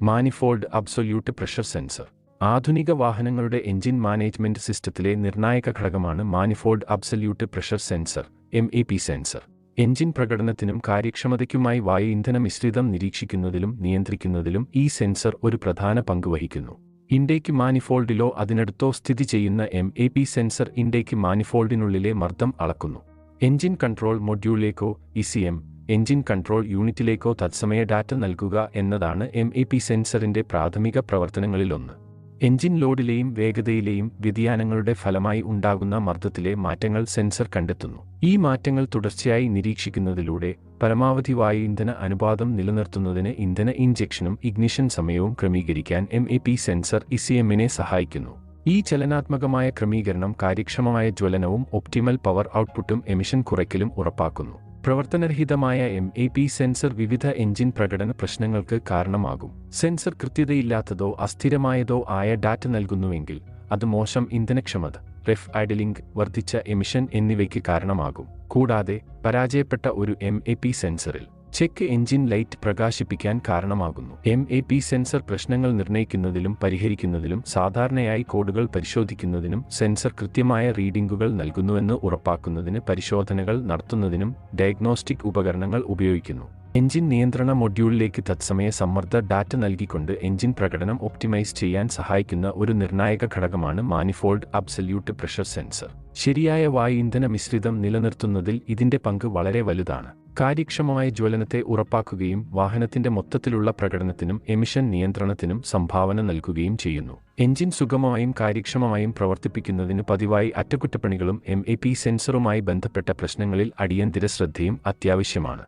Manifold absolute pressure sensor. ആധുനിക വാഹനങ്ങളുടെ engine management സിസ്റ്റത്തിലെ നിർണായക ഘടകമാണ് manifold absolute pressure sensor (MAP) sensor. Engine പ്രകടനത്തിനും കാര്യക്ഷമതയ്ക്കുമായി വായു ഇന്ധന മിശ്രിതം നിരീക്ഷിക്കുന്നതിലും നിയന്ത്രിക്കുന്നതിലും ഈ സെൻസർ ഒരു പ്രധാന പങ്ക് വഹിക്കുന്നു. ഇൻടേക്ക് മാനിഫോൾഡിലോ അതിനടുത്തോ സ്ഥിതി ചെയ്യുന്ന MAP സെൻസർ ഇൻടേക്ക് മാനിഫോൾഡിനുള്ളിലെ മർദ്ദം അളക്കുന്നു. എഞ്ചിൻ കൺട്രോൾ മൊഡ്യൂളിലേക്കോ ECM എഞ്ചിൻ കൺട്രോൾ യൂണിറ്റിലേക്കോ തത്സമയ ഡാറ്റ നൽകുക എന്നതാണ് MAP സെൻസറിന്റെ പ്രാഥമിക പ്രവർത്തനങ്ങളിലൊന്ന്. എഞ്ചിൻ ലോഡിലെയും വേഗതയിലെയും വ്യതിയാനങ്ങളുടെ ഫലമായി ഉണ്ടാകുന്ന മർദ്ദത്തിലെ മാറ്റങ്ങൾ സെൻസർ കണ്ടെത്തുന്നു. ഈ മാറ്റങ്ങൾ തുടർച്ചയായി നിരീക്ഷിക്കുന്നതിലൂടെ പരമാവധി വായു ഇന്ധന അനുപാതം നിലനിർത്തുന്നതിന് ഇന്ധന ഇൻജെക്ഷനും ഇഗ്നിഷൻ സമയവും ക്രമീകരിക്കാൻ MAP സെൻസർ ECMനെ സഹായിക്കുന്നു. ഈ ചലനാത്മകമായ ക്രമീകരണം കാര്യക്ഷമമായ ജ്വലനവും ഒപ്റ്റിമൽ പവർ ഔട്ട്പുട്ടും എമിഷൻ കുറയ്ക്കലും ഉറപ്പാക്കുന്നു. പ്രവർത്തനരഹിതമായ MAP സെൻസർ വിവിധ എഞ്ചിൻ പ്രകടന പ്രശ്നങ്ങൾക്ക് കാരണമാകും. സെൻസർ കൃത്യതയില്ലാത്തതോ അസ്ഥിരമായതോ ആയ ഡാറ്റ നൽകുന്നുവെങ്കിൽ അത് മോശം ഇന്ധനക്ഷമത, റെഫ് ഐഡലിംഗ്, വർദ്ധിച്ച എമിഷൻ എന്നിവയ്ക്ക് കാരണമാകും. കൂടാതെ പരാജയപ്പെട്ട ഒരു MAP സെൻസറിൽ ചെക്ക് എഞ്ചിൻ ലൈറ്റ് പ്രകാശിപ്പിക്കാൻ കാരണമാകുന്നു. MAP സെൻസർ പ്രശ്നങ്ങൾ നിർണ്ണയിക്കുന്നതിലും പരിഹരിക്കുന്നതിലും സാധാരണയായി കോഡുകൾ പരിശോധിക്കുന്നതിനും സെൻസർ കൃത്യമായ റീഡിംഗുകൾ നൽകുന്നുവെന്ന് ഉറപ്പാക്കുന്നതിന് പരിശോധനകൾ നടത്തുന്നതിനും ഡയഗ്നോസ്റ്റിക് ഉപകരണങ്ങൾ ഉപയോഗിക്കുന്നു. എഞ്ചിൻ നിയന്ത്രണ മൊഡ്യൂളിലേക്ക് തത്സമയ സമ്മർദ്ദ ഡാറ്റ നൽകിക്കൊണ്ട് എഞ്ചിൻ പ്രകടനം ഒപ്റ്റിമൈസ് ചെയ്യാൻ സഹായിക്കുന്ന ഒരു നിർണായക ഘടകമാണ് മാനിഫോൾഡ് അബ്സൊല്യൂട്ട് പ്രഷർ സെൻസർ. ശരിയായ വായു ഇന്ധന മിശ്രിതം നിലനിർത്തുന്നതിൽ ഇതിന്റെ പങ്ക് വളരെ വലുതാണ്. കാര്യക്ഷമമായ ജ്വലനത്തെ ഉറപ്പാക്കുകയും വാഹനത്തിന്റെ മൊത്തത്തിലുള്ള പ്രകടനത്തിനും എമിഷൻ നിയന്ത്രണത്തിനും സംഭാവന നൽകുകയും ചെയ്യുന്നു. എഞ്ചിൻ സുഗമമായും കാര്യക്ഷമമായും പ്രവർത്തിപ്പിക്കുന്നതിന് പതിവായി അറ്റകുറ്റപ്പണികളും MAP സെൻസറുമായി ബന്ധപ്പെട്ട പ്രശ്നങ്ങളിൽ അടിയന്തര ശ്രദ്ധയും അത്യാവശ്യമാണ്.